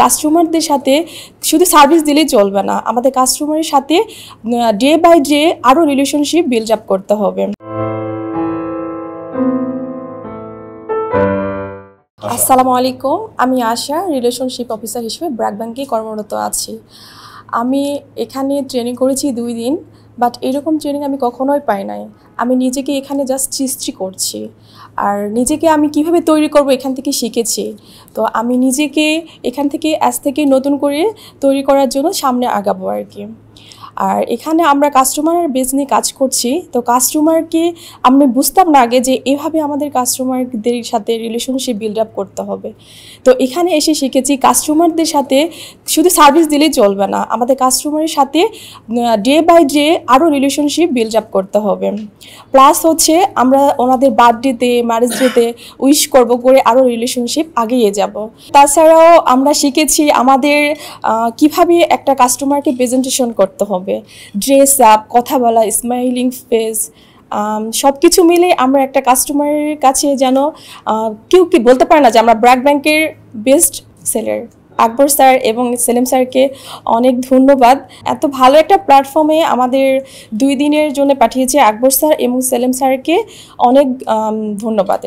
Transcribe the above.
কাস্টমারদের সাথে শুধু সার্ভিস দিলেই চলবে না, আমাদের কাস্টমারের সাথে ডে বাই ডে আরও রিলেশনশিপ বিল্ড আপ করতে হবে। আসসালামু আলাইকুম, আমি আশা রিলেশনশিপ অফিসার হিসেবে ব্র্যাক ব্যাংকে কর্মরত আছি। আমি এখানে ট্রেনিং করেছি 2 দিন, বাট এরকম ট্রেনিং আমি কখনোই পাই নাই। আমি নিজেকে এখানে জাস্ট সৃষ্টি করছি, আর নিজেকে আমি কিভাবে তৈরি করব এখান থেকে শিখেছি। তো আমি নিজেকে এখান থেকে নতুন করে তৈরি করার জন্য সামনে আগাবো আর কি। আর এখানে আমরা কাস্টমারের বেস নিয়ে কাজ করছি। তো কাস্টমারকে আমি বুঝতাম না আগে যে এভাবে আমাদের কাস্টমারদের সাথে রিলেশনশিপ বিল্ড আপ করতে হবে। তো এখানে এসে শিখেছি কাস্টমারদের সাথে শুধু সার্ভিস দিলেই চলবে না, আমাদের কাস্টমারের সাথে ডে বাই ডে আরও রিলেশনশিপ বিল্ড আপ করতে হবে। প্লাস হচ্ছে আমরা ওনাদের বার্থডেতে, ম্যারেজ ডেতে উইশ করবো, করে আরও রিলেশনশিপ আগিয়ে যাব। তাছাড়াও আমরা শিখেছি আমাদের কিভাবে একটা কাস্টমারকে প্রেজেন্টেশন করতে হবে, ড্রেস আপ, কথা বলা, স্মাইলিং ফেস, সব কিছু মিলে আমরা একটা কাস্টমারের কাছে যেন কেউ কি বলতে পারে না যে আমরা ব্র্যাক ব্যাংকের বেস্ট সেলার। আকবর স্যার এবং সেলিম স্যারকে অনেক ধন্যবাদ। এত ভালো একটা প্ল্যাটফর্মে আমাদের 2 দিনের জন্য পাঠিয়েছে আকবর স্যার এবং সেলিম স্যারকে অনেক ধন্যবাদ।